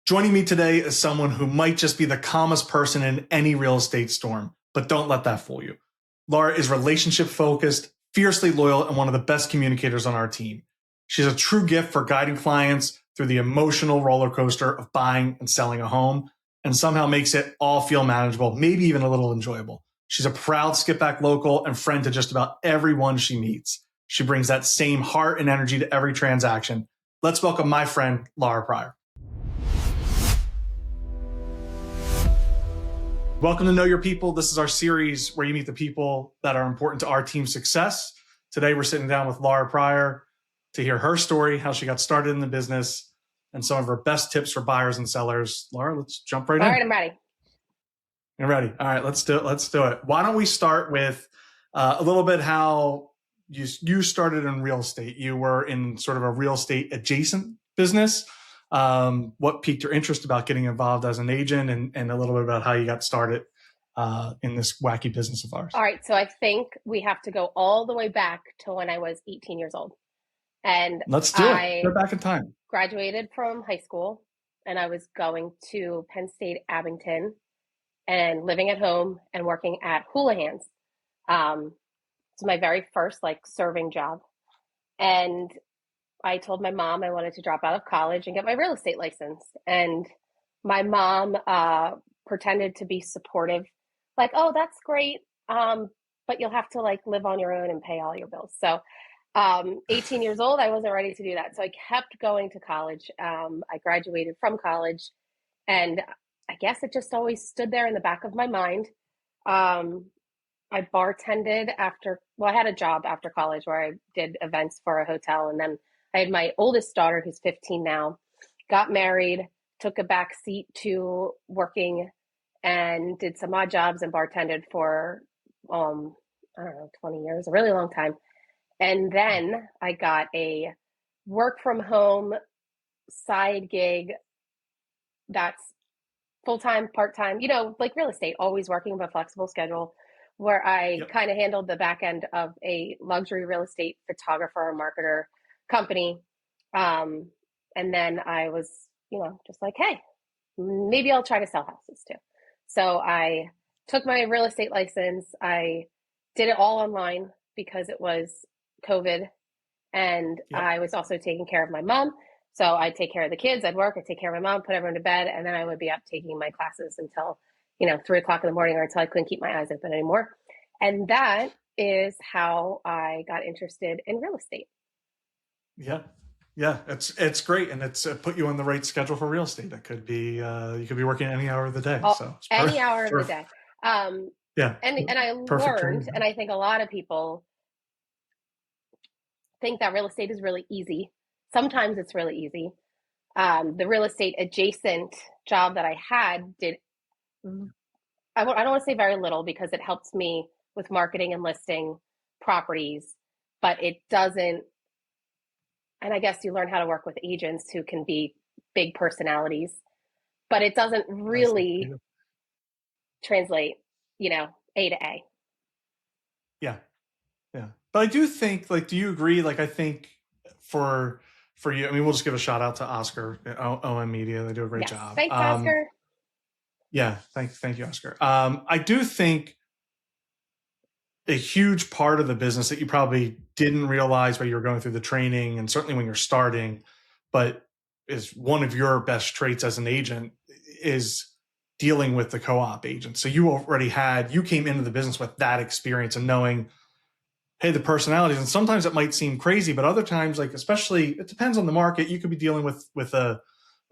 Joining me today is someone who might just be the calmest person in any real estate storm, but don't let that fool you. Laura is relationship focused, fiercely loyal, and one of the best communicators on our team. She's a true gift for guiding clients through the emotional roller coaster of buying and selling a home, and somehow makes it all feel manageable, maybe even a little enjoyable. She's a proud Skippack local and friend to just about everyone she meets. She brings that same heart and energy to every transaction. Let's welcome my friend, Laura Pryor. Welcome to Know Your People. This is our series where you meet the people that are important to our team's success. Today, we're sitting down with Laura Pryor to hear her story, how she got started in the business, and some of her best tips for buyers and sellers. Laura, let's jump right in. All right, I'm ready. You're ready. All right, let's do it. Let's do it. Why don't we start with a little bit how you started in real estate. You were in sort of a real estate adjacent business. What piqued your interest about getting involved as an agent, and a little bit about how you got started in this wacky business of ours. All right. So I think we have to go all the way back to when I was 18 years old. And let's do it. Go back in time. Graduated from high school, and I was going to Penn State Abington and living at home and working at Houlihan's. It's my very first serving job. And I told my mom I wanted to drop out of college and get my real estate license. And my mom pretended to be supportive, like, oh, that's great. But you'll have to live on your own and pay all your bills. So 18 years old, I wasn't ready to do that. So I kept going to college. I graduated from college, and I guess it just always stood there in the back of my mind. I bartended I had a job after college where I did events for a hotel, and then I had my oldest daughter, who's 15 now, got married, took a back seat to working, and did some odd jobs and bartended for, 20 years, a really long time. And then I got a work from home side gig that's full-time, part-time, like real estate, always working with a flexible schedule, where I kind of handled the back end of a luxury real estate photographer and marketer company. And then I was, just like, hey, maybe I'll try to sell houses too. So I took my real estate license. I did it all online because it was COVID. And I was also taking care of my mom. So I'd take care of the kids, I'd work, I'd take care of my mom, put everyone to bed. And then I would be up taking my classes until, 3:00 in the morning, or until I couldn't keep my eyes open anymore. And that is how I got interested in real estate. Yeah, it's great, and it's put you on the right schedule for real estate. It could be you could be working any hour of the day. Any hour of the day. And I learned, and I think a lot of people think that real estate is really easy. Sometimes it's really easy. The real estate adjacent job that I had I don't want to say very little, because it helps me with marketing and listing properties, but it doesn't. And I guess you learn how to work with agents who can be big personalities, but it doesn't really translate, A to A. Yeah. But I do think, do you agree? I think for you, we'll just give a shout out to Oscar at OM Media. They do a great job. Thanks, Oscar. Yeah. Thank you, Oscar. I do think a huge part of the business that you probably didn't realize while you were going through the training, and certainly when you're starting, but is one of your best traits as an agent, is dealing with the co-op agent. So you came into the business with that experience and knowing, hey, the personalities, and sometimes it might seem crazy, but other times, especially, it depends on the market. You could be dealing with a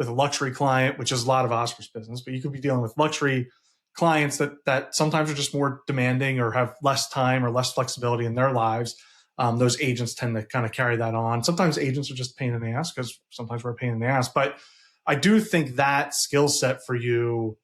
luxury client, which is a lot of Oscar's business, but you could be dealing with luxury clients that sometimes are just more demanding or have less time or less flexibility in their lives. Those agents tend to kind of carry that on. Sometimes agents are just a pain in the ass, because sometimes we're a pain in the ass. But I do think that skill set for you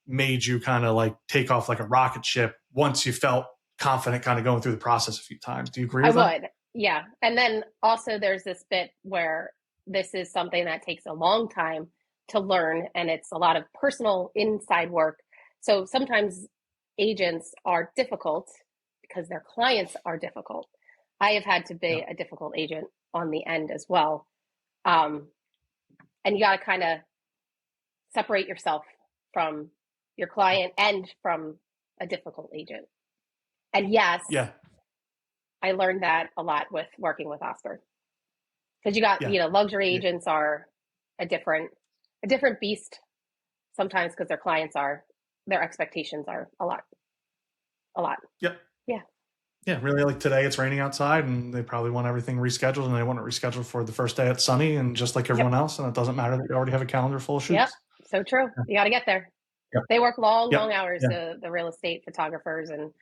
made you kind of take off like a rocket ship once you felt confident kind of going through the process a few times. Do you agree with that? I would. Yeah. And then also there's this bit where this is something that takes a long time to learn, and it's a lot of personal inside work. So sometimes agents are difficult because their clients are difficult. I have had to be a difficult agent on the end as well. And you got to kind of separate yourself from your client and from a difficult agent. And yes, Yeah. I learned that a lot with working with Oscar. Because you got, Yeah. luxury Yeah. agents are a different beast sometimes, because their expectations are a lot. Yep. Yeah. Yeah. Really, like today it's raining outside and they probably want everything rescheduled, and they want it rescheduled for the first day it's sunny and just like everyone else. And it doesn't matter that you already have a calendar full of Yep. shoots. So true. Yeah. You got to get there. Yep. They work long Yep. hours, Yeah. the real estate photographers, and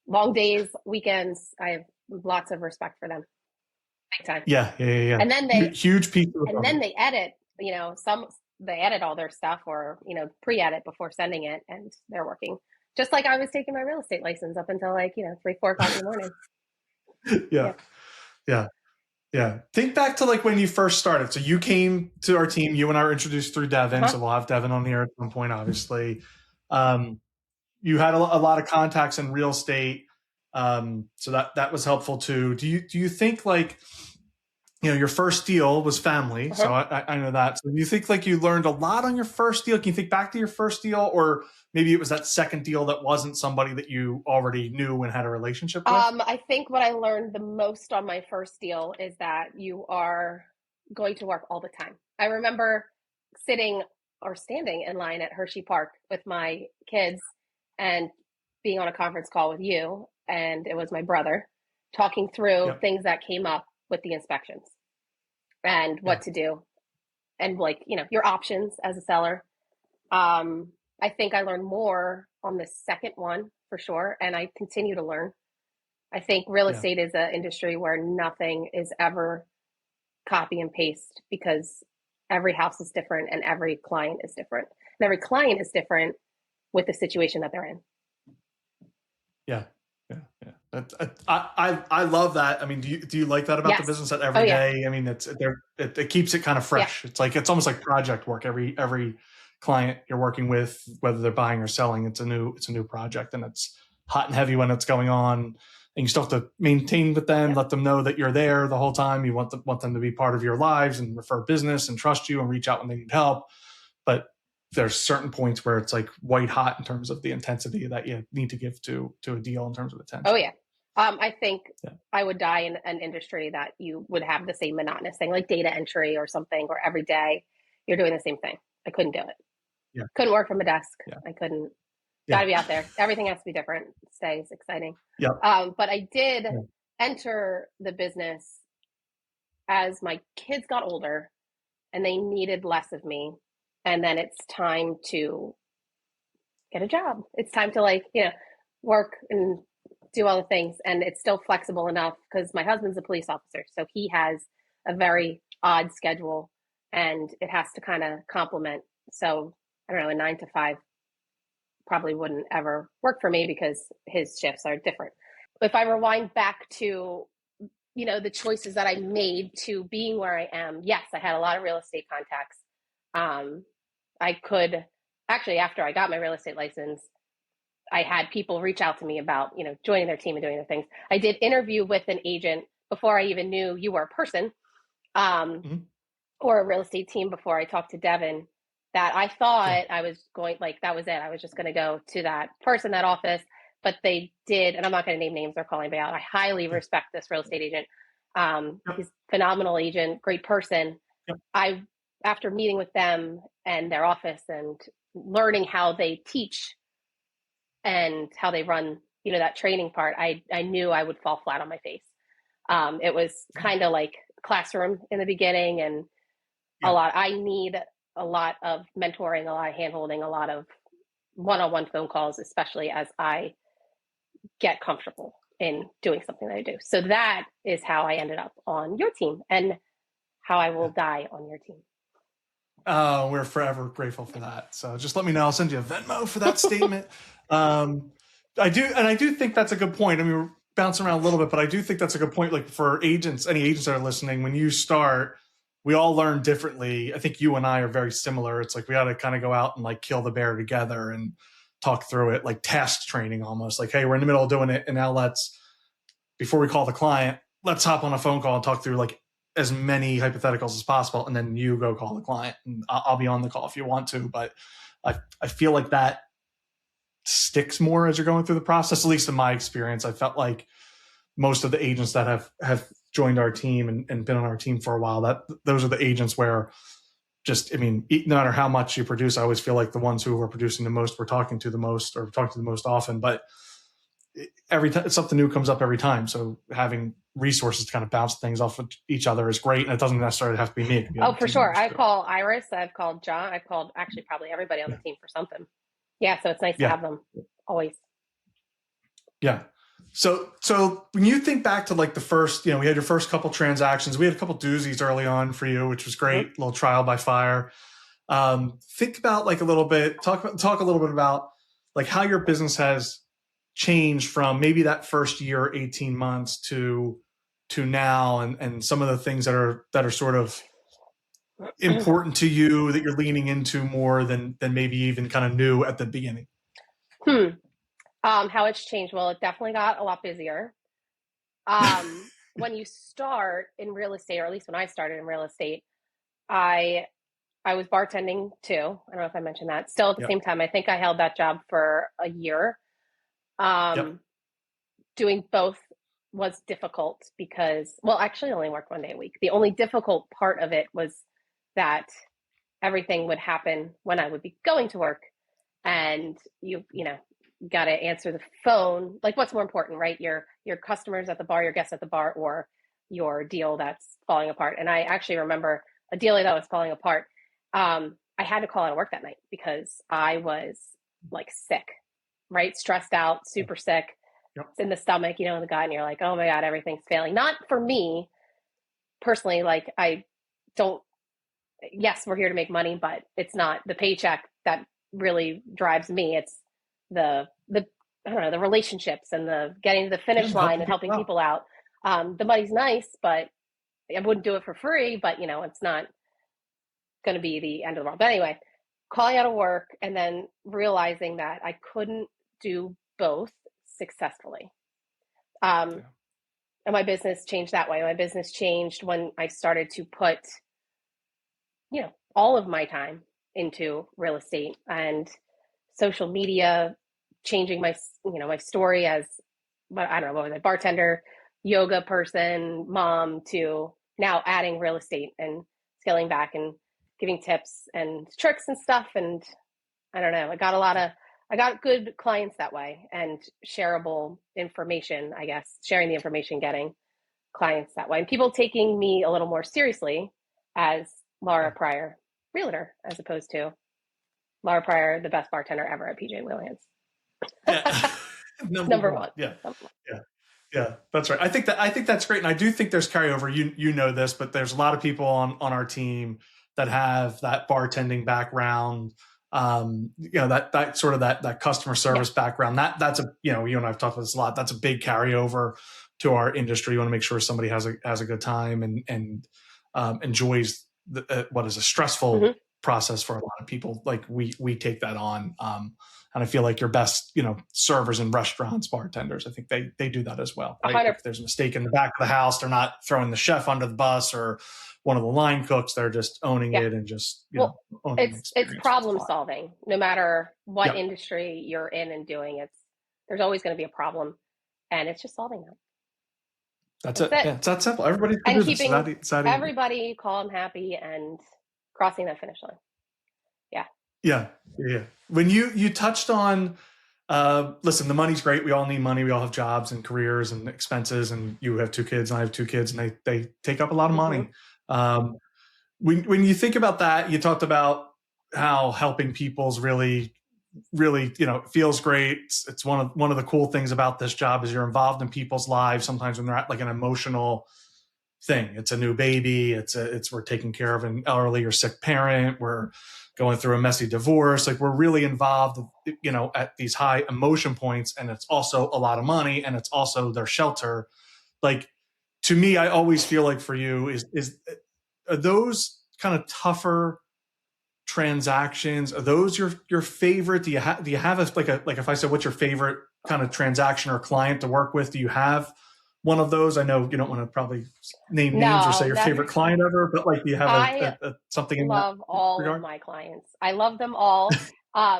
long days, weekends. I have lots of respect for them. Big time. Yeah. And then they huge piece of and then they edit, they edit all their stuff, or, pre-edit before sending it, and they're working. Just like I was taking my real estate license up until 3, 4 o'clock in the morning. Yeah. Think back to like when you first started. So you came to our team, you and I were introduced through Devin. So we'll have Devin on here at some point, obviously. You had a lot of contacts in real estate. So that was helpful too. Do you think like, your first deal was family. So I know that. So do you think like you learned a lot on your first deal? Can you think back to your first deal, or maybe it was that second deal that wasn't somebody that you already knew and had a relationship with? I think what I learned the most on my first deal is that you are going to work all the time. I remember sitting or standing in line at Hershey Park with my kids and being on a conference call with you, and it was my brother, talking through things that came up with the inspections and what to do, and your options as a seller. I think I learned more on the second one for sure, and I continue to learn. I think real estate is an industry where nothing is ever copy and paste, because every house is different and every client is different. And every client is different with the situation that they're in. Yeah. I love that. I mean, do you like that about the business, that every day? I mean, it keeps it kind of fresh. It's like, it's almost like project work. Every client you're working with, whether they're buying or selling, it's a new project, and it's hot and heavy when it's going on, and you still have to maintain with them, let them know that you're there the whole time. You want them to be part of your lives and refer business and trust you and reach out when they need help. But there's certain points where it's like white hot in terms of the intensity that you need to give to a deal in terms of attention. Oh yeah. I think I would die in an industry that you would have the same monotonous thing, like data entry or something, where every day you're doing the same thing. I couldn't do it. Yeah. Couldn't work from a desk. Yeah. I couldn't. Got to be out there. Everything has to be different. Stays exciting. Yeah. But I did enter the business as my kids got older and they needed less of me. And then it's time to get a job. It's time to work and do all the things. And it's still flexible enough because my husband's a police officer. So he has a very odd schedule and it has to kind of complement. So I don't know, a 9 to 5 probably wouldn't ever work for me because his shifts are different. If I rewind back to, the choices that I made to being where I am, yes, I had a lot of real estate contacts. I could actually, after I got my real estate license, I had people reach out to me about, joining their team and doing their things. I did interview with an agent before I even knew you were a person, or a real estate team, before I talked to Devin, that I thought I was going, that was it. I was just going to go to that person, that office, but they did. And I'm not going to name names, they're calling me out. I highly respect this real estate agent. He's a phenomenal agent, great person. After meeting with them and their office and learning how they teach and how they run, that training part, I knew I would fall flat on my face. It was kind of like classroom in the beginning, and I need a lot of mentoring, a lot of handholding, a lot of one-on-one phone calls, especially as I get comfortable in doing something that I do. So that is how I ended up on your team and how I will die on your team. Oh, we're forever grateful for that. So just let me know. I'll send you a Venmo for that statement. I do think that's a good point. I mean, we're bouncing around a little bit, but I do think that's a good point. Like for agents, any agents that are listening, when you start, we all learn differently. I think you and I are very similar. It's like we got to kind of go out and kill the bear together and talk through it, like task training almost. Like, hey, we're in the middle of doing it, and now before we call the client, let's hop on a phone call and talk through as many hypotheticals as possible, and then you go call the client, and I'll be on the call if you want to. But I feel like that sticks more as you're going through the process. At least in my experience, I felt like most of the agents that have joined our team and been on our team for a while, that those are the agents where just, I mean, no matter how much you produce, I always feel like the ones who are producing the most, we're talking to the most or talking to the most often. But every time something new comes up every time. So having resources to kind of bounce things off of each other is great. And it doesn't necessarily have to be me. Oh, for sure. I call Iris. I've called John. I've called actually probably everybody on the team for something. Yeah. So it's nice to have them always. Yeah. So when you think back to like the first, we had your first couple transactions, we had a couple doozies early on for you, which was great. Mm-hmm. Little trial by fire. Think about like a little bit, talk a little bit about like how your business has changed from maybe that first year, 18 months to now, and some of the things that are sort of important to you that you're leaning into more than maybe even kind of new at the beginning. How it's changed. Well, it definitely got a lot busier. When you start in real estate, or at least when I started in real estate, I was bartending too. I don't know if I mentioned that. Still at the same time, I think I held that job for a year. Doing both was difficult because, well, actually I only worked 1 day a week. The only difficult part of it was that everything would happen when I would be going to work, and you got to answer the phone. Like, what's more important, right? Your customers at the bar, your guests at the bar, or your deal that's falling apart. And I actually remember a deal that was falling apart. I had to call out of work that night because I was like sick, right? Stressed out, super sick. It's in the stomach, in the gut, and you're like, oh my God, everything's failing. Not for me personally. Like, yes, we're here to make money, but it's not the paycheck that really drives me. It's the I don't know, the relationships and the getting to the finish line and helping people out. The money's nice, but I wouldn't do it for free, but it's not going to be the end of the world. But anyway, calling out of work and then realizing that I couldn't do both successfully. And my business changed that way. My business changed when I started to put, all of my time into real estate and social media, changing my story as, I don't know, what was it, bartender, yoga person, mom, to now adding real estate and scaling back and giving tips and tricks and stuff. And I don't know, I got good clients that way, and shareable information, I guess, sharing the information, getting clients that way, and people taking me a little more seriously as Laura Pryor, realtor, as opposed to Laura Pryor, the best bartender ever at PJ Wheelhands. Yeah. Number one. Yeah. Yeah, that's right. I think that's great. And I do think there's carryover. You know this, but there's a lot of people on our team that have that bartending background, that sort of that customer service background. That's you and I've talked about this a lot. That's a big carryover to our industry. You want to make sure somebody has a good time and enjoys what is a stressful process for a lot of people. Like we take that on. And I feel like your best, servers in restaurants, bartenders, I think they do that as well. Right? If there's a mistake in the back of the house, they're not throwing the chef under the bus or one of the line cooks. They're just owning it and just, owning it's problem solving. No matter what industry you're in and doing, there's always going to be a problem, and it's just solving them. That's it. Yeah, it's that simple. Everybody's and keeping everybody calm, happy, and crossing that finish line. Yeah. When you touched on, listen, the money's great. We all need money. We all have jobs and careers and expenses, and you have 2 kids and I have 2 kids, and they take up a lot of money. When you think about that, you talked about how helping people's really, feels great. It's one of the cool things about this job is you're involved in people's lives. Sometimes when they're at like an emotional thing, it's a new baby. It's we're taking care of an elderly or sick parent. We're going through a messy divorce. Like, we're really involved, at these high emotion points, and it's also a lot of money, and it's also their shelter. Like, to me, I always feel like for you are those kind of tougher transactions? Are those your favorite? Do you have like if I said, what's your favorite kind of transaction or client to work with? Do you have one of those? I know you don't want to probably name names or say No, your never. favorite client ever, but like, do you have I something in that love all of regard? my clients. I love them all.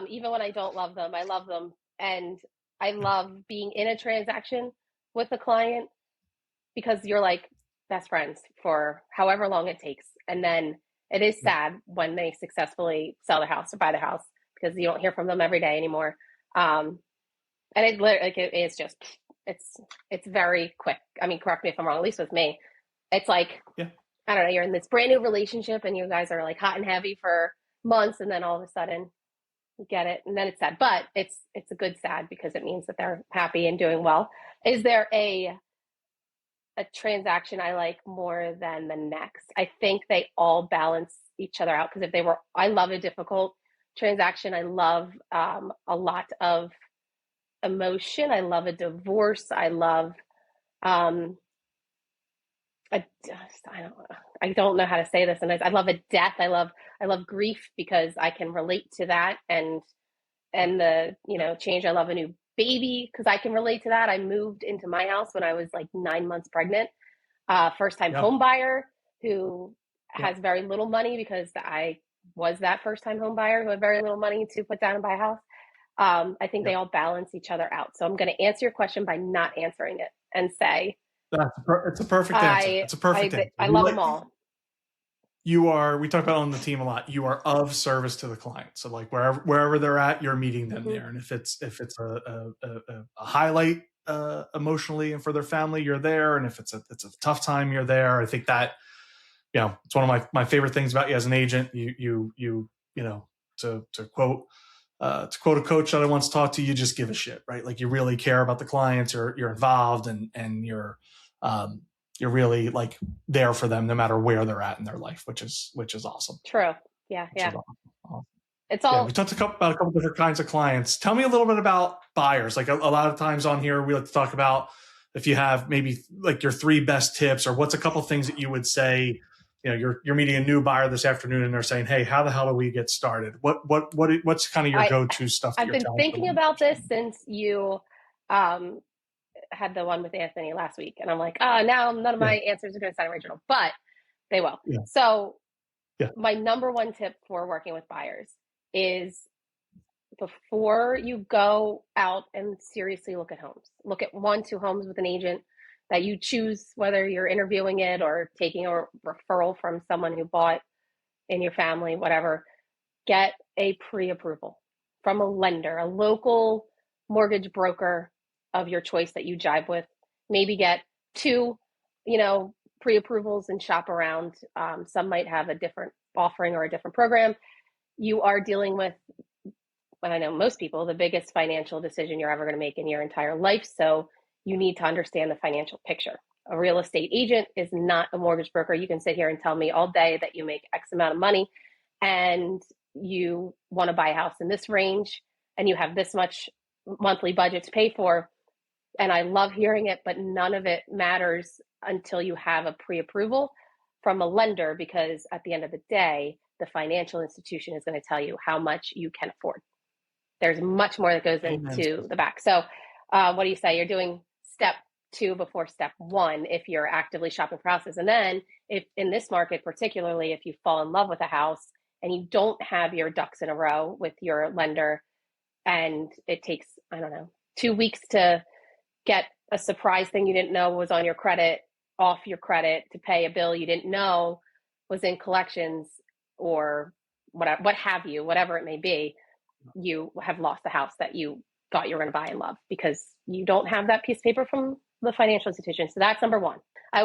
Even when I don't love them, I love them. And I love being in a transaction with a client because you're like best friends for however long it takes. And then it is Yeah. sad when they successfully sell the house or buy the house because you don't hear from them every day anymore. Um, and it literally, like, it's just, it's, it's very quick. I mean, correct me if I'm wrong, at least with me. It's like, Yeah. I don't know, you're in this brand new relationship and you guys are like hot and heavy for months. And then all of a sudden you get it. And then it's sad, but it's a good sad because it means that they're happy and doing well. Is there a transaction I like more than the next? I think they all balance each other out because if they were, I love a difficult transaction. I love a lot of emotion. I love a divorce. I love um, I don't know how to say this, and I love a death. I love grief because I can relate to that, and the change. I love a new baby because I can relate to that. I moved into my house when I was like 9 months pregnant. First time Yeah. home buyer who Yeah. has very little money because I was that first time home buyer who had very little money to put down and buy a house. I think Yeah. they all balance each other out. So I'm going to answer your question by not answering it and say It's a perfect answer. It's a perfect answer. I love them all. We talk about on the team a lot, you are of service to the client. So like wherever they're at, you're meeting them there. And if it's a highlight emotionally and for their family, you're there. And if it's a tough time, you're there. I think that, it's one of my favorite things about you as an agent. To quote a coach that I once talked to, you just give a shit, right? Like you really care about the clients, you're involved, and you're really like there for them no matter where they're at in their life, which is awesome. True. Yeah. Which Yeah. is awesome. It's Yeah, we all talked about a couple different kinds of clients. Tell me a little bit about buyers. Like a lot of times on here, we like to talk about if you have maybe like your 3 best tips, or what's a couple things that you would say. You're meeting a new buyer this afternoon, and they're saying, "Hey, how the hell do we get started? What's kind of your go-to stuff that I've you're been telling thinking them?" about this since you um, had the one with Anthony last week, and I'm like, now none of Yeah, my answers are going to sound original, but they will. yeah, So yeah, my number one tip for working with buyers is before you go out and seriously look at homes, look at 1-2 homes with an agent that you choose, whether you're interviewing it or taking a referral from someone who bought in your family, whatever. Get a pre-approval from a lender, a local mortgage broker of your choice that you jive with. Maybe get 2, pre-approvals and shop around. Some might have a different offering or a different program. You are dealing with, I know most people, the biggest financial decision you're ever going to make in your entire life. So you need to understand the financial picture. A real estate agent is not a mortgage broker. You can sit here and tell me all day that you make X amount of money and you want to buy a house in this range and you have this much monthly budget to pay for. And I love hearing it, but none of it matters until you have a pre-approval from a lender, because at the end of the day, the financial institution is going to tell you how much you can afford. There's much more that goes amen. into the back. So what do you say? You're doing step 2 before step 1 if you're actively shopping for houses. And then if in this market, particularly if you fall in love with a house and you don't have your ducks in a row with your lender, and it takes, I don't know, 2 weeks to get a surprise thing you didn't know was on your credit, off your credit, to pay a bill you didn't know was in collections, or what have you, whatever it may be, you have lost the house that you thought you were going to buy and love because you don't have that piece of paper from the financial institution. So that's number one. I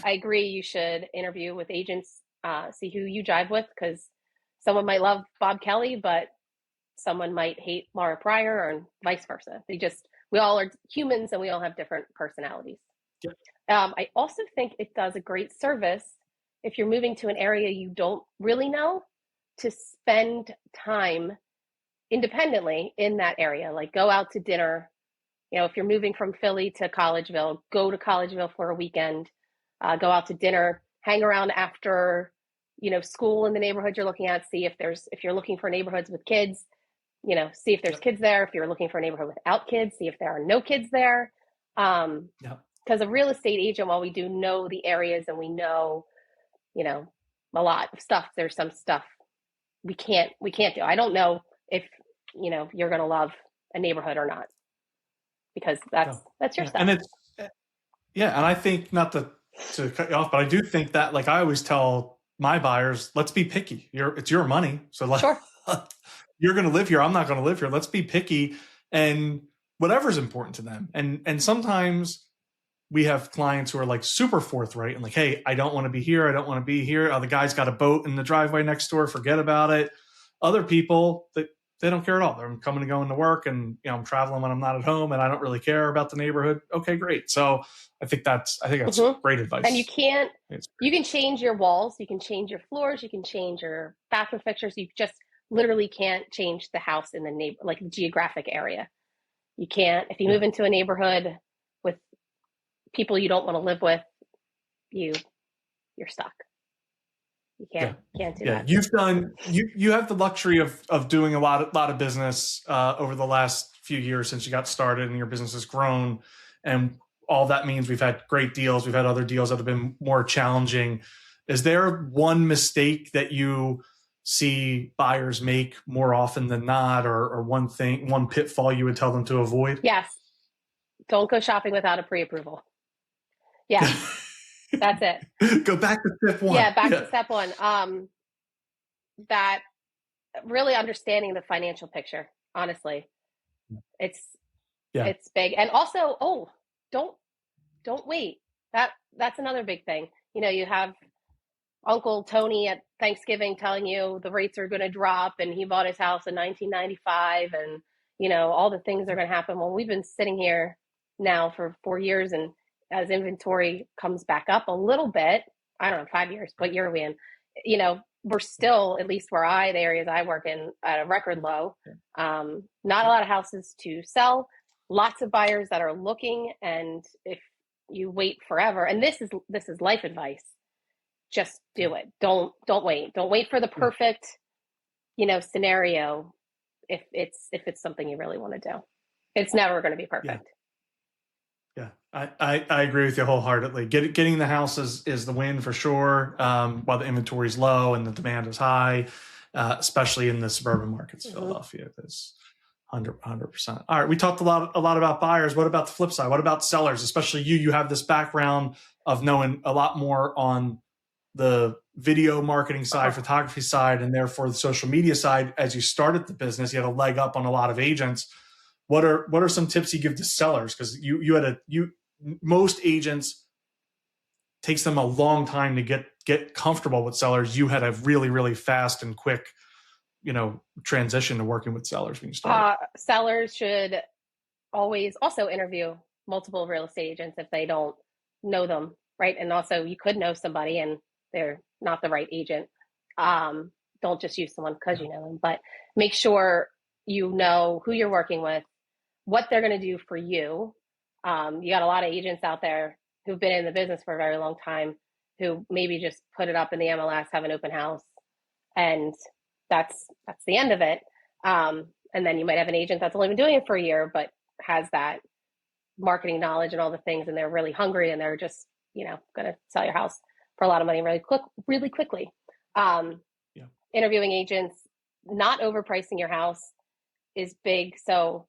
agree, you should interview with agents, see who you jive with, because someone might love Bob Kelly, but someone might hate Laura Pryor, or vice versa. We all are humans and we all have different personalities. Yeah. I also think it does a great service if you're moving to an area you don't really know, to spend time independently in that area. Like go out to dinner. If you're moving from Philly to Collegeville, go to Collegeville for a weekend, go out to dinner, hang around after, school in the neighborhood you're looking at, see if you're looking for neighborhoods with kids, see if there's kids there. If you're looking for a neighborhood without kids, see if there are no kids there. Yeah. because a real estate agent, while we do know the areas and we know, you know, a lot of stuff, there's some stuff we can't do. I don't know if, you know, you're going to love a neighborhood or not, because that's your stuff. And it's, yeah. And I think, not to cut you off, but I do think that, like I always tell my buyers, let's be picky. It's your money. So Sure. you're going to live here. I'm not going to live here. Let's be picky, and whatever's important to them. And sometimes we have clients who are like super forthright and like, hey, I don't want to be here. I don't want to be here. Oh, the guy's got a boat in the driveway next door. Forget about it. Other people, they don't care at all. They're coming and going to work, and, you know, I'm traveling when I'm not at home, and I don't really care about the neighborhood. Okay, great. So I think that's great advice. And you can change your walls, you can change your floors, you can change your bathroom fixtures. You just literally can't change the house in the like the geographic area. You can't, if you move into a neighborhood with people you don't want to live with, you're stuck. You can't do that. You have the luxury of doing a lot of business over the last few years since you got started, and your business has grown, and all that means we've had great deals. We've had other deals that have been more challenging. Is there one mistake that you see buyers make more often than not, or one pitfall you would tell them to avoid? Yes. Don't go shopping without a pre-approval. Yeah. That's it. Go back to step one. Yeah, to step one. That really understanding the financial picture, honestly. It's big. And also, don't wait. That's another big thing. You know, you have Uncle Tony at Thanksgiving telling you the rates are going to drop, and he bought his house in 1995, and, you know, all the things are going to happen. Well, we've been sitting here now for 4 years, and as inventory comes back up a little bit, I don't know, 5 years, what year are we in? You know, we're still, at least the areas I work in, at a record low. Not a lot of houses to sell, lots of buyers that are looking. And if you wait forever, and this is life advice, just do it. Don't wait. Don't wait for the perfect, you know, scenario. If it's something you really want to do, it's never going to be perfect. Yeah, I agree with you wholeheartedly. Getting the house is the win for sure, while the inventory is low and the demand is high, especially in the suburban markets. Philadelphia is 100%. All right, we talked a lot about buyers. What about the flip side? What about sellers? Especially you have this background of knowing a lot more on the video marketing side, photography side, and therefore the social media side. As you started the business, you had a leg up on a lot of agents. What are some tips you give to sellers? Because most agents, takes them a long time to get comfortable with sellers. You had a really, really fast and quick, you know, transition to working with sellers when you started. Sellers should always also interview multiple real estate agents if they don't know them, right? And also, you could know somebody and they're not the right agent. Don't just use someone because you know them, but make sure you know who you're working with, what they're going to do for you. You got a lot of agents out there who've been in the business for a very long time, who maybe just put it up in the MLS, have an open house, and that's the end of it. And then you might have an agent that's only been doing it for a year, but has that marketing knowledge and all the things, and they're really hungry, and they're just, you know, going to sell your house for a lot of money really quickly. Interviewing agents, not overpricing your house is big. So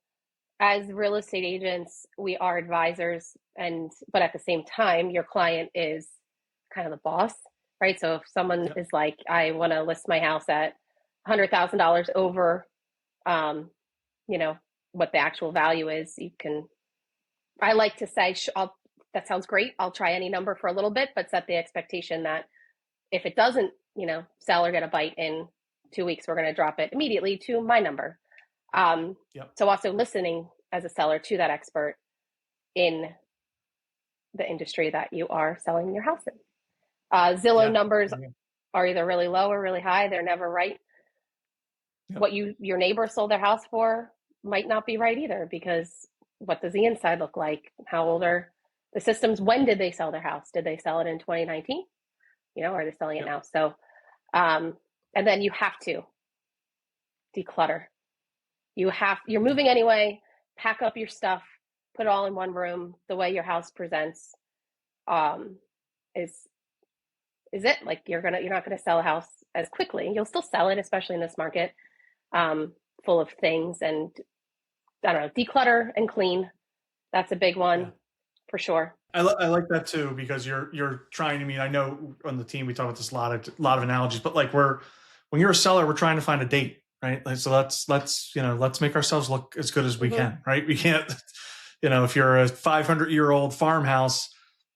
as real estate agents, we are advisors, but at the same time, your client is kind of the boss, right? So if someone is like, I want to list my house at $100,000 over, you know, what the actual value is, I like to say, that sounds great. I'll try any number for a little bit, but set the expectation that if it doesn't, you know, sell or get a bite in 2 weeks, we're going to drop it immediately to my number. So also listening as a seller to that expert in the industry that you are selling your house in. Zillow numbers are either really low or really high. They're never right. What your neighbor sold their house for might not be right either, because what does the inside look like? How old are the systems? When did they sell their house? Did they sell it in 2019? You know, or are they selling it now? So, and then you have to declutter. You're moving anyway, pack up your stuff, put it all in one room. The way your house presents um, is it. Like you're not gonna sell a house as quickly. You'll still sell it, especially in this market, full of things. And I don't know, declutter and clean. That's a big one for sure. I like that too, because you're trying to mean, I know on the team we talk about this a lot of analogies, but like when you're a seller, we're trying to find a date, right? Like, so let's make ourselves look as good as we can, right? We can't, if you're a 500-year-old farmhouse,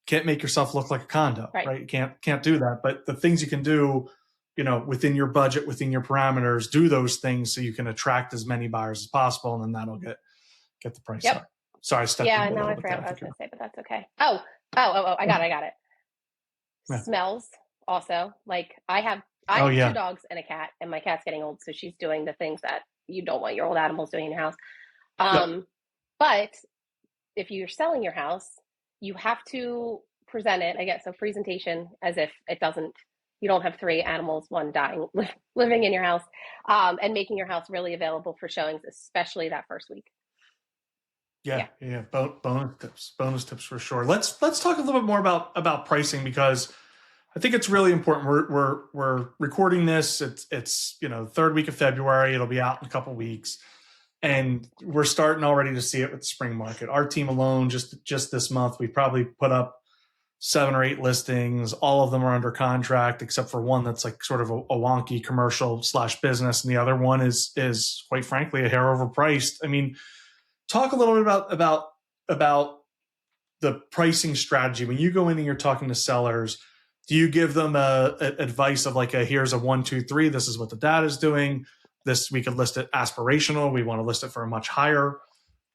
can't make yourself look like a condo, right? You can't do that. But the things you can do, within your budget, within your parameters, do those things so you can attract as many buyers as possible, and then that'll get the price up. Sorry, I stepped yeah, no, I forgot what I was going to say, but that's okay. Oh, I got it. Yeah. Smells also. Like I have 2 dogs and a cat, and my cat's getting old, so she's doing the things that you don't want your old animals doing in your house. But if you're selling your house, you have to present it, I guess, so presentation as if you don't have 3 animals, 1 dying, living in your house, and making your house really available for showings, especially that first week. Yeah. Bonus tips for sure. Let's talk a little bit more about pricing, because I think it's really important. We're recording this. It's 3rd week of February. It'll be out in a couple weeks, and we're starting already to see it with the spring market. Our team alone, just this month, we probably put up 7 or 8 listings. All of them are under contract, except for one that's like sort of a wonky commercial / business, and the other one is quite frankly a hair overpriced. I mean, talk a little bit about the pricing strategy. When you go in and you're talking to sellers, do you give them advice of like here's a 1, 2, 3, this is what the data is doing, this we could list it aspirational, we want to list it for a much higher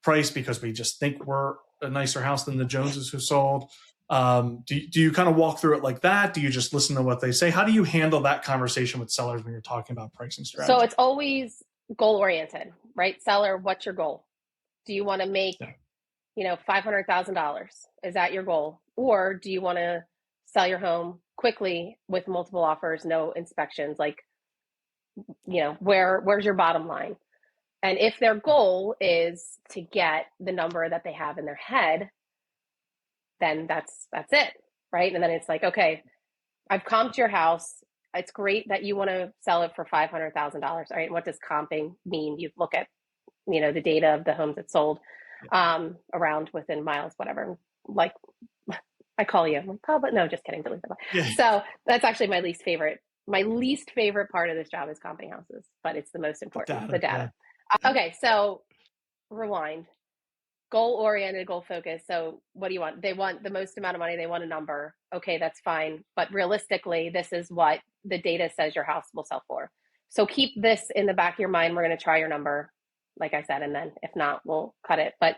price because we just think we're a nicer house than the Joneses who sold? Do you kind of walk through it like that? Do you just listen to what they say? How do you handle that conversation with sellers when you're talking about pricing strategy? So it's always goal oriented, right? Seller, what's your goal? Do you want to make, $500,000? Is that your goal? Or do you want to sell your home quickly with multiple offers, no inspections? Like, where's your bottom line? And if their goal is to get the number that they have in their head, then that's it, right? And then it's like, okay, I've comped your house. It's great that you want to sell it for $500,000. All right, what does comping mean? You look at the data of the homes that sold around within miles, whatever. Like I call you, I'm like, oh, but no, just kidding. Delete that. Yeah. So that's actually my least favorite part of this job is comping houses, but it's the most important, the data. Yeah. Okay. So rewind, goal oriented, goal focused. So what do you want? They want the most amount of money. They want a number. Okay. That's fine. But realistically, this is what the data says your house will sell for. So keep this in the back of your mind. We're going to try your number, like I said, and then if not, we'll cut it. But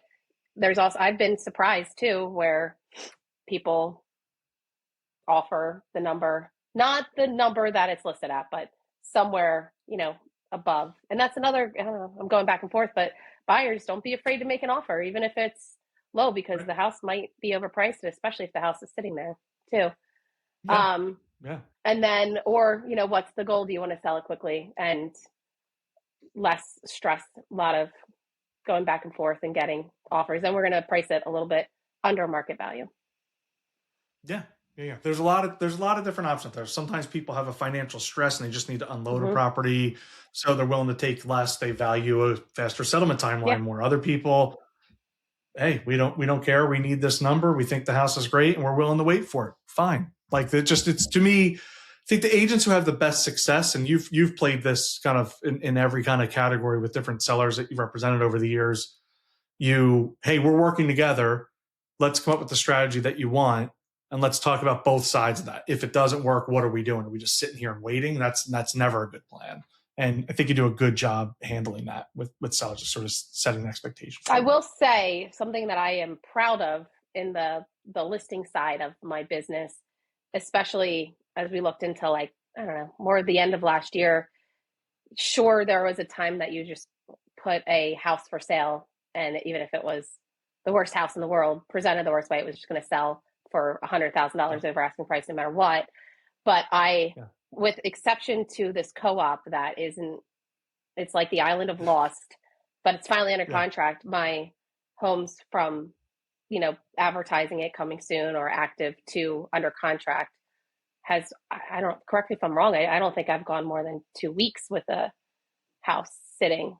there's also, I've been surprised too, where people offer the number, not the number that it's listed at, but somewhere, above. And that's another, I don't know, I'm going back and forth, but buyers, don't be afraid to make an offer, even if it's low, because the house might be overpriced, especially if the house is sitting there too. Yeah. And then, or, what's the goal? Do you want to sell it quickly and less stress, a lot of going back and forth and getting offers? And we're going to price it a little bit under market value. Yeah. There's a lot of different options there. Sometimes people have a financial stress and they just need to unload a property, so they're willing to take less. They value a faster settlement timeline more. Other people, hey, we don't care. We need this number. We think the house is great and we're willing to wait for it. Fine. Like it's to me, I think the agents who have the best success, and you've played this kind of in every kind of category with different sellers that you've represented over the years. Hey, we're working together. Let's come up with the strategy that you want, and let's talk about both sides of that. If it doesn't work, what are we doing? Are we just sitting here and waiting? That's never a good plan. And I think you do a good job handling that with sellers, just sort of setting expectations. I will say something that I am proud of in the listing side of my business, especially as we looked into more at the end of last year. Sure, there was a time that you just put a house for sale, and even if it was the worst house in the world, presented the worst way, it was just going to sell for $100,000 over asking price no matter what. But with exception to this co-op that it's like the island of Lost, but it's finally under contract. My homes from, advertising it coming soon or active to under contract I don't, correct me if I'm wrong. I don't think I've gone more than 2 weeks with a house sitting.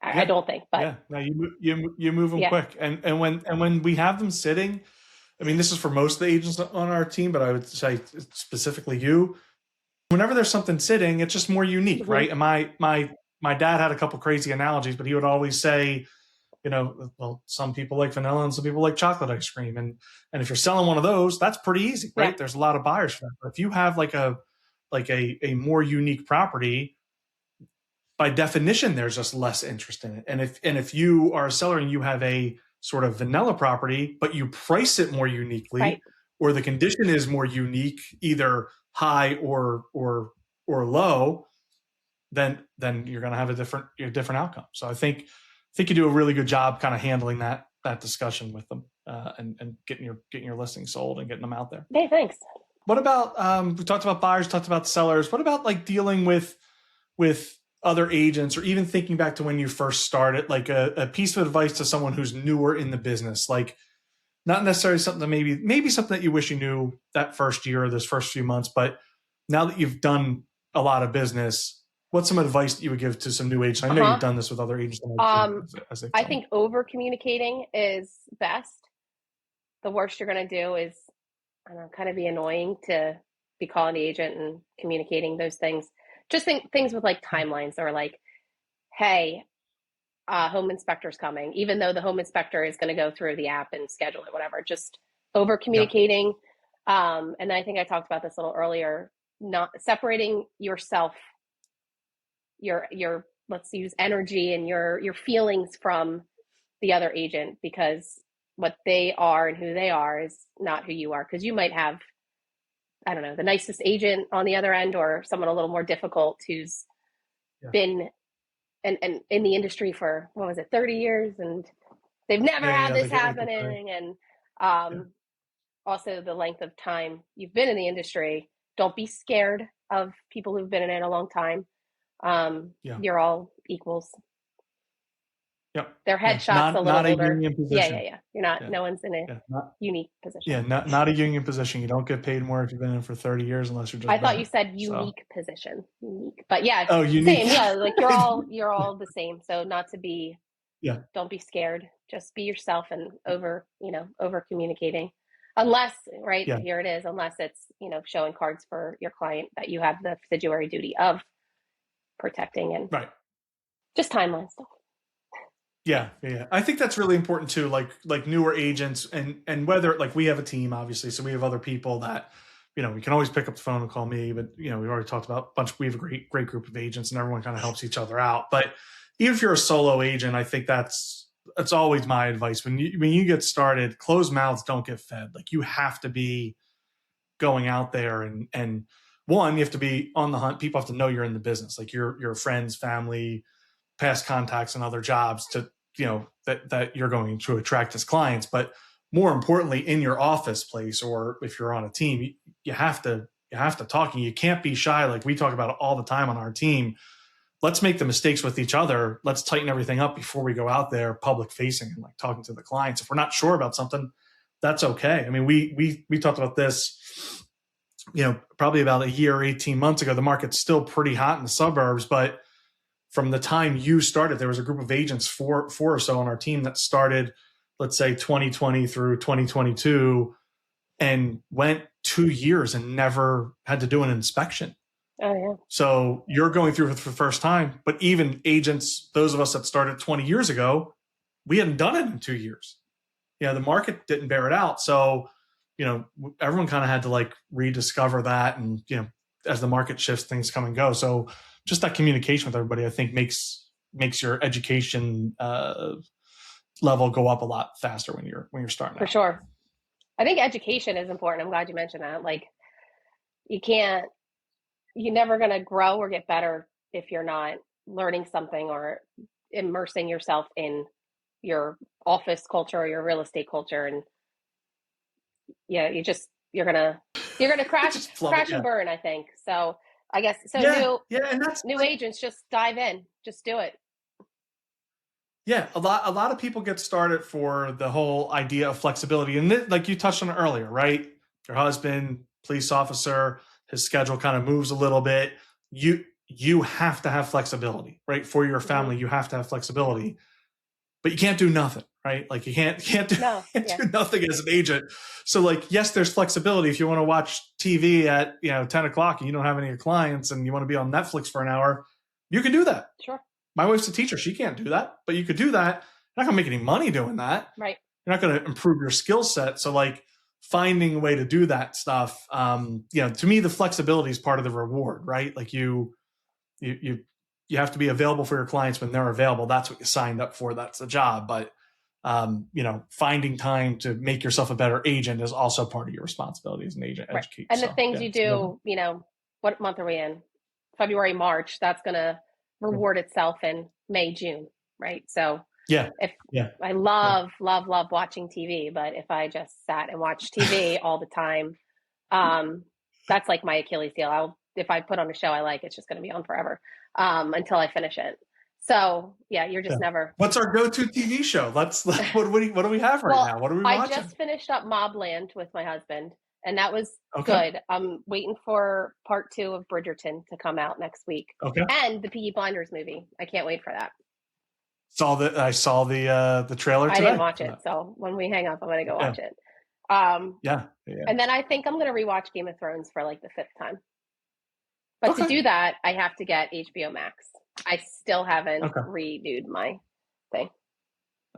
I Yeah. don't think, but Yeah. No, you move them yeah. quick. And when we have them sitting, I mean, this is for most of the agents on our team, but I would say specifically you, whenever there's something sitting, it's just more unique, Mm-hmm. right? And my dad had a couple crazy analogies, but he would always say, well, some people like vanilla and some people like chocolate ice cream. And if you're selling one of those, that's pretty easy, right? Yeah. There's a lot of buyers for that. But if you have like a more unique property, by definition, there's just less interest in it. And if you are a seller and you have a sort of vanilla property, but you price it more uniquely, Right. or the condition is more unique, either high or low, then you're going to have a different outcome. So I think you do a really good job kind of handling that discussion with them, and getting your listings sold and getting them out there. Hey, thanks. What about we talked about buyers, talked about sellers. What about like dealing with other agents, or even thinking back to when you first started, like a piece of advice to someone who's newer in the business, like not necessarily something that maybe something that you wish you knew that first year or those first few months, but now that you've done a lot of business, what's some advice that you would give to some new agents? I know you've done this with other agents. I think over communicating is best. The worst you're going to do is, I don't know, kind of be annoying to be calling the agent and communicating those things. Just things with like timelines, or like, hey, home inspector's coming, even though the home inspector is going to go through the app and schedule it, whatever. Just over communicating. Yeah. And I think I talked about this a little earlier, not separating yourself, your let's use energy and your feelings from the other agent, because what they are and who they are is not who you are. Because you might have, I don't know, the nicest agent on the other end, or someone a little more difficult who's been and in the industry for, 30 years, and they've never had this happening. And also the length of time you've been in the industry. Don't be scared of people who've been in it a long time. You're all equals. Yep. Their headshots not a little not older. A union position. Yeah. You're not. No one's in a unique position. Yeah, not a union position. You don't get paid more if you've been in for 30 years, unless you're just. I thought you said unique position. Unique, but yeah, oh, unique. Same. Yeah, like you're all the same. So not to be. Yeah. Don't be scared. Just be yourself, and over communicating. Unless, right, here it is. Unless it's showing cards for your client that you have the fiduciary duty of protecting, and just timeline stuff. Yeah. I think that's really important too. Like newer agents, and whether, like, we have a team, obviously, so we have other people that, we can always pick up the phone and call me, but we've already talked about we have a great group of agents, and everyone kind of helps each other out. But even if you're a solo agent, I think that's always my advice. When you get started, closed mouths don't get fed. Like, you have to be going out there, and one, you have to be on the hunt. People have to know you're in the business, like your friends, family, past contacts, and other jobs, to that you're going to attract as clients. But more importantly, in your office place, or if you're on a team, you have to talk, and you can't be shy. Like we talk about it all the time on our team. Let's make the mistakes with each other. Let's tighten everything up before we go out there public facing and like talking to the clients. If we're not sure about something, that's okay. I mean, we talked about this, probably about a year, 18 months ago. The market's still pretty hot in the suburbs, but from the time you started, there was a group of agents, four or so on our team, that started, let's say 2020 through 2022, and went 2 years and never had to do an inspection. Oh, yeah. So you're going through it for the first time, but even agents, those of us that started 20 years ago, we hadn't done it in 2 years. The market didn't bear it out. So, everyone kind of had to like rediscover that. And, as the market shifts, things come and go. So just that communication with everybody, I think makes your education level go up a lot faster when you're starting. For sure. I think education is important. I'm glad you mentioned that. Like, you're never going to grow or get better if you're not learning something or immersing yourself in your office culture or your real estate culture. And you're gonna crash and burn, I think. So I guess, and that's, new agents, just dive in, just do it. Yeah, a lot of people get started for the whole idea of flexibility, and like you touched on earlier, right? Your husband, police officer, his schedule kind of moves a little bit. You have to have flexibility, right? For your Mm-hmm. family, you have to have flexibility, but you can't do nothing, right? Like you can't do, No, can't yeah, do nothing as an agent. So like, yes, there's flexibility if you want to watch TV at 10 o'clock and you don't have any clients and you want to be on Netflix for an hour, you can do that. sure, My wife's a teacher. She can't do that, but you could do that. You're not going to make any money doing that. right. You're not going to improve your skill set. So like finding a way to do that stuff, to me, the flexibility is part of the reward, right? Like you, you, you have to be available for your clients when they're available. That's what you signed up for. That's the job. But, finding time to make yourself a better agent is also part of your responsibility as an agent. Right. Educate. And the So things yeah, you do, what month are we in? February, March, that's going to reward itself in May, June, right? So yeah, if yeah, I love, love, love watching TV, but if I just sat and watched TV all the time, that's like my Achilles heel. If I put on a show I like, it's just going to be on forever until I finish it. So yeah, you're just never. What's our go-to TV show? What do we have right now? What are we I watching? just finished up Mobland with my husband, and that was Okay. good. I'm waiting for part 2 of Bridgerton to come out next week, Okay. and the Peaky Blinders movie. I can't wait for that. I saw the trailer today. I didn't watch it, so when we hang up, I'm going to go watch it. Yeah. And then I think I'm going to rewatch Game of Thrones for like the 5th time. But to do that, I have to get HBO Max. I still haven't renewed my thing.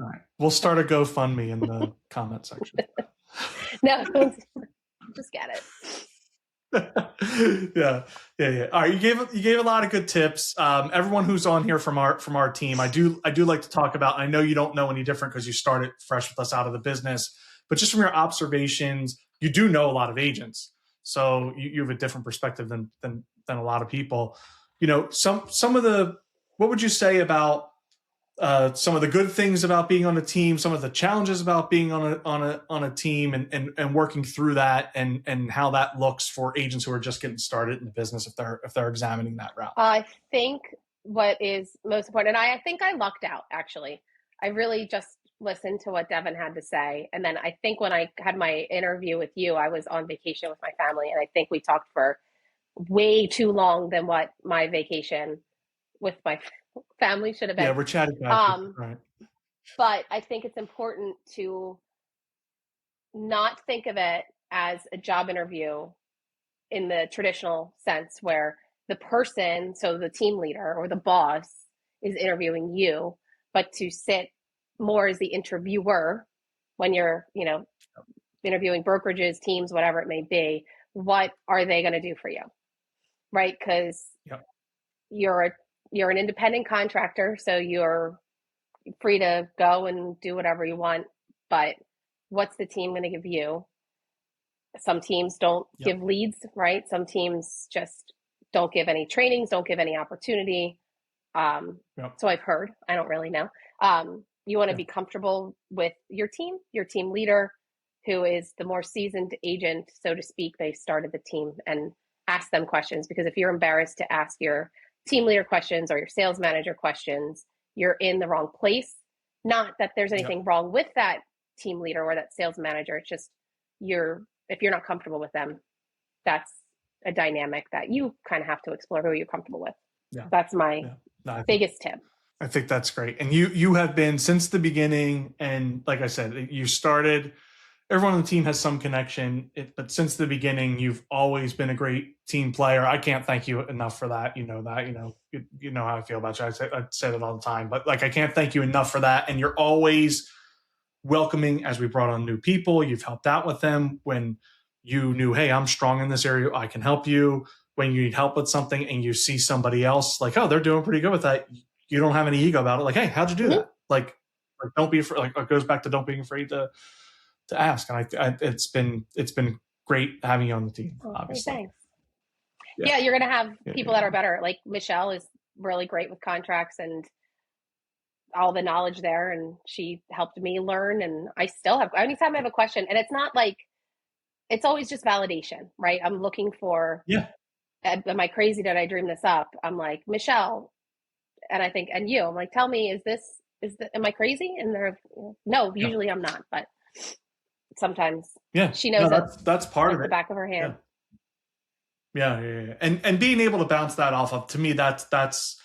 All right. We'll start a GoFundMe in the comment section. No, just get it. Yeah. All right. You gave a lot of good tips. Everyone who's on here from our team, I do like to talk about. I know you don't know any different because you started fresh with us out of the business, but just from your observations, you do know a lot of agents, so you have a different perspective than a lot of people. Some of the, what would you say about some of the good things about being on a team, some of the challenges about being on a team, and working through that, and how that looks for agents who are just getting started in the business if they're examining that route? I think what is most important, and I think I lucked out, actually. I really just listened to what Devin had to say. And then I think when I had my interview with you, I was on vacation with my family, and I think we talked for way too long than what my vacation with my family should have been. Yeah, we're chatting back. Right. But I think it's important to not think of it as a job interview in the traditional sense where the person, so the team leader or the boss, is interviewing you, but to sit more as the interviewer when you're, interviewing brokerages, teams, whatever it may be. What are they going to do for you? Right? Because you're an independent contractor, so you're free to go and do whatever you want. But what's the team going to give you? Some teams don't give leads, right? Some teams just don't give any trainings, don't give any opportunity. So I've heard. I don't really know. You want to be comfortable with your team leader, who is the more seasoned agent, so to speak. They started the team, and ask them questions, because if you're embarrassed to ask your team leader questions or your sales manager questions, you're in the wrong place. Not that there's anything wrong with that team leader or that sales manager. It's just if you're not comfortable with them, that's a dynamic that you kind of have to explore who you're comfortable with. That's my biggest tip. I think that's great. And you have been since the beginning. And like I said, you started, everyone on the team has some connection, but since the beginning, you've always been a great team player. I can't thank you enough for that. You know how I feel about you. I say that all the time, but like, I can't thank you enough for that. And you're always welcoming as we brought on new people. You've helped out with them when you knew, hey, I'm strong in this area, I can help you. When you need help with something and you see somebody else like, oh, they're doing pretty good with that, you don't have any ego about it. Like, hey, how'd you do that? Like don't be afraid. Like, it goes back to don't being afraid to ask. And it's been great having you on the team. Obviously, thanks. Yeah, you're gonna have people that are better. Like Michelle is really great with contracts and all the knowledge there, and she helped me learn. And I still have. Anytime I have a question, and it's not like it's always just validation, right? I'm looking for. Am I crazy? Did I dream this up? I'm like, Michelle, and I think, and you, I'm like, tell me, is this am I crazy? And they're, no, Yeah. usually I'm not, but sometimes Yeah. she No, knows it that's part like of the it. back of her hand. Yeah. Yeah. And being able to bounce that off of, to me, that's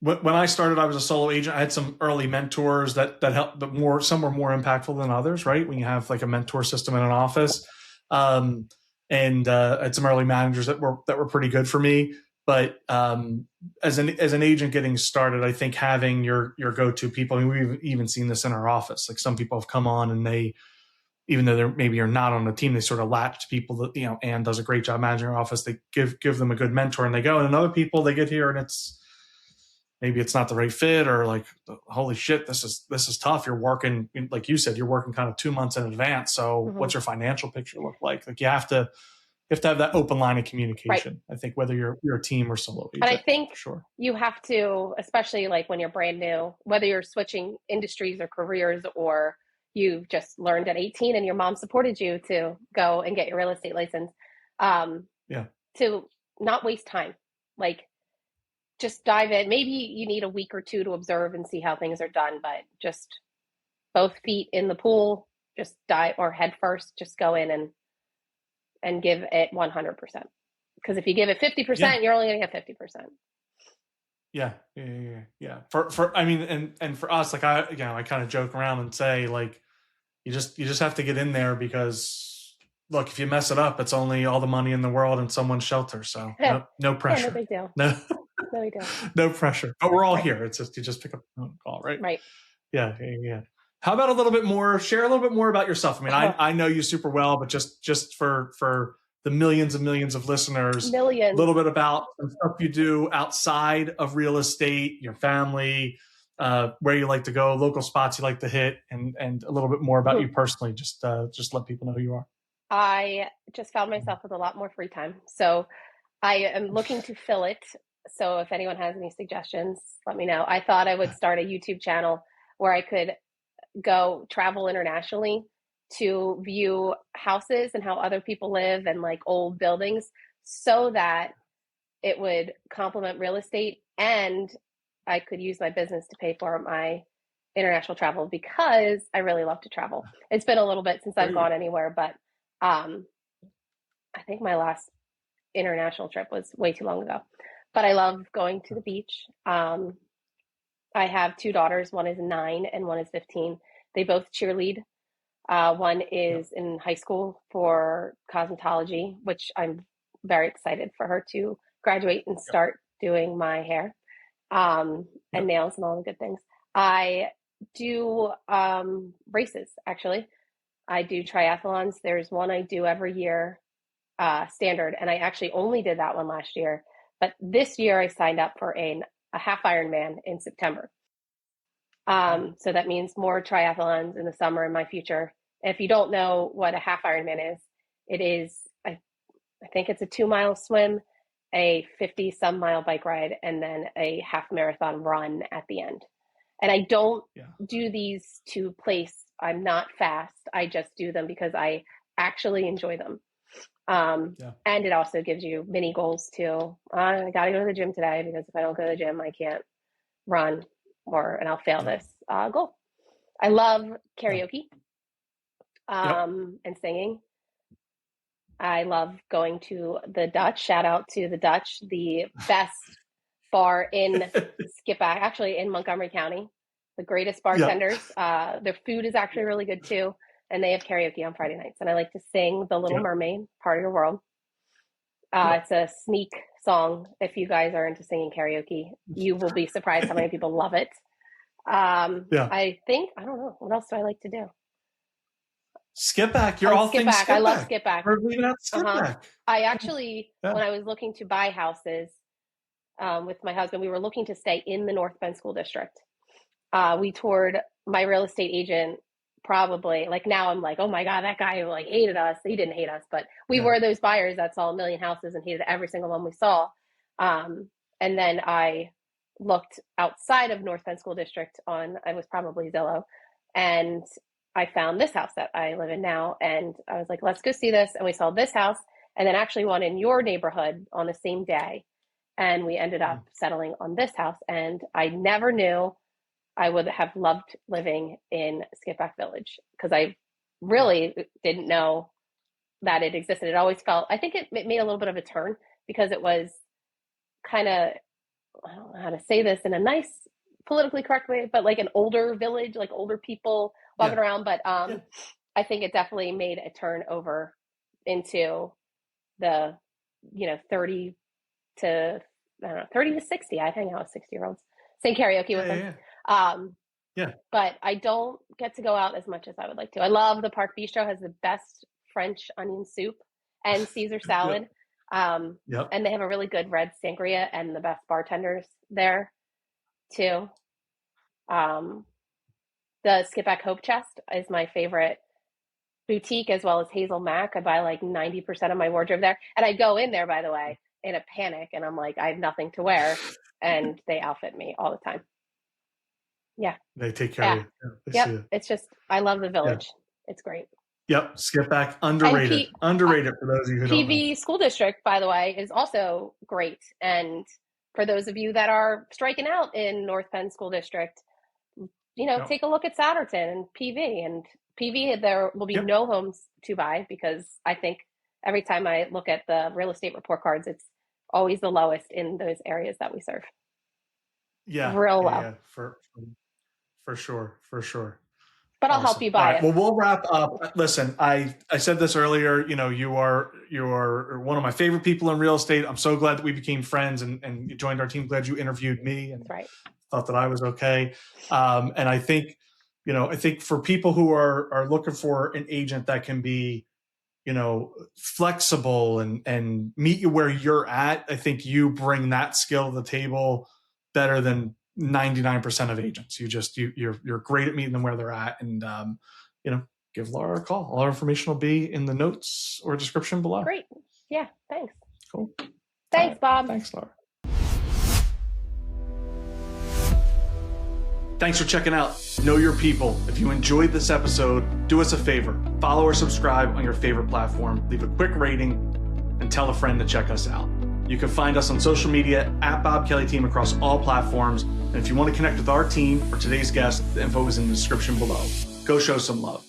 when I started, I was a solo agent. I had some early mentors that helped, but some were more impactful than others, right? When you have like a mentor system in an office, and I had some early managers that were pretty good for me. But as an agent getting started, I think having your go-to people. I mean, we've even seen this in our office. Like, some people have come on and they, even though they're maybe you're not on the team, they sort of latch to people that, Anne does a great job managing her office. They give them a good mentor and they go, and other people, they get here and maybe it's not the right fit, or like, holy shit, this is tough. You're working, like you said, you're working kind of 2 months in advance. So Mm-hmm. what's your financial picture look like? Like, you have to have that open line of communication. Right. I think whether you're a team or solo agent. And I think sure, you have to, especially like when you're brand new, whether you're switching industries or careers, or you've just learned at 18 and your mom supported you to go and get your real estate license, to not waste time. Like, just dive in. Maybe you need a week or two to observe and see how things are done, but just both feet in the pool, just dive, or head first, just go in and give it 100%. Because if you give it 50%, you're only going to get 50%. Yeah. For I mean, and for us, like, I kind of joke around and say, like, you just have to get in there, because look, if you mess it up, it's only all the money in the world and someone's shelter. So no pressure. Yeah, no big deal. No, no big deal. No pressure. But we're all here. It's just, you just pick up the phone call, right? Right. Yeah. How about share a little bit more about yourself? I mean, I know you super well, but just for the millions and millions of listeners, a little bit about some stuff you do outside of real estate, your family, where you like to go, local spots you like to hit, and a little bit more about you personally. Just let people know who you are. I just found myself with a lot more free time, so I am looking to fill it. So if anyone has any suggestions, let me know. I thought I would start a YouTube channel where I could go travel internationally to view houses and how other people live, and like old buildings, so that it would complement real estate, and I could use my business to pay for my international travel, because I really love to travel. It's been a little bit since I've gone anywhere, but I think my last international trip was way too long ago. But I love going to the beach. I have 2 daughters. One is 9 and one is 15. They both cheerlead. One is in high school for cosmetology, which I'm very excited for her to graduate and start doing my hair, and nails and all the good things. I do races, actually. I do triathlons. There's one I do every year, standard, and I actually only did that one last year. But this year I signed up for a half Ironman in September. So that means more triathlons in the summer in my future. If you don't know what a half Ironman is, it is, I think it's a 2-mile swim, a 50-some mile bike ride, and then a half marathon run at the end. And I don't do these to place. I'm not fast. I just do them because I actually enjoy them. And it also gives you mini goals too. I got to go to the gym today, because if I don't go to the gym, I can't run, and I'll fail this goal. I love karaoke and singing. I love going to the Dutch. Shout out to the Dutch, the best bar in Skippack, actually in Montgomery County. The greatest bartenders. Their food is actually really good too. And they have karaoke on Friday nights. And I like to sing The Little Mermaid, Part of Your World. It's a sneak song. If you guys are into singing karaoke, you will be surprised how many people love it. I think, I don't know, what else do I like to do? Skippack. You're all things Skippack. I love Skippack. We're leaving out Skippack. I actually, when I was looking to buy houses with my husband, we were looking to stay in the North Bend School District. We toured, my real estate agent probably, like, now I'm like, oh my God, that guy like hated us. He didn't hate us, but we were those buyers that saw a million houses and hated every single one we saw. And then I looked outside of North Bend School District I was probably Zillow, and I found this house that I live in now. And I was like, let's go see this. And we saw this house, and then actually one in your neighborhood on the same day. And we ended up settling on this house. And I never knew I would have loved living in Skippack Village because I really didn't know that it existed. It always felt, I think it made a little bit of a turn because it was kind of, I don't know how to say this in a nice, politically correct way, but like an older village, like older people walking around. But I think it definitely made a turn over into the, 30 to, I don't know, 30 to 60. I'd hang out with 60-year-olds, sing karaoke with them. But I don't get to go out as much as I would like to. I love the Parc Bistro, has the best French onion soup and Caesar salad. And they have a really good red sangria and the best bartenders there too. The Skippack Hope Chest is my favorite boutique, as well as Hazel Mac. I buy like 90% of my wardrobe there. And I go in there, by the way, in a panic, and I'm like, I have nothing to wear. And they outfit me all the time. Yeah. They take care of you. It's just, I love the village. It's great. Yep. Skippack, underrated. Underrated for those of you who don't know. PV School District, by the way, is also great. And for those of you that are striking out in North Penn School District, take a look at Satterton and PV. And PV, there will be no homes to buy because I think every time I look at the real estate report cards, it's always the lowest in those areas that we serve. Yeah. Real low. Yeah, for sure. But I'll help you buy it. Well, we'll wrap up. Listen, I said this earlier, you are one of my favorite people in real estate. I'm so glad that we became friends and you joined our team. Glad you interviewed me and thought that I was okay. And I think, for people who are looking for an agent that can be, flexible and meet you where you're at, I think you bring that skill to the table better than 99% of agents. You're great at meeting them where they're at, and give Laura a call. All our information will be in the notes or description below. Great. Yeah. Thanks. Cool. Thanks, Bob. Thanks, Laura. Thanks for checking out Know Your People. If you enjoyed this episode, do us a favor. Follow or subscribe on your favorite platform. Leave a quick rating and tell a friend to check us out. You can find us on social media at Bob Kelly Team across all platforms. And if you want to connect with our team or today's guest, the info is in the description below. Go show some love.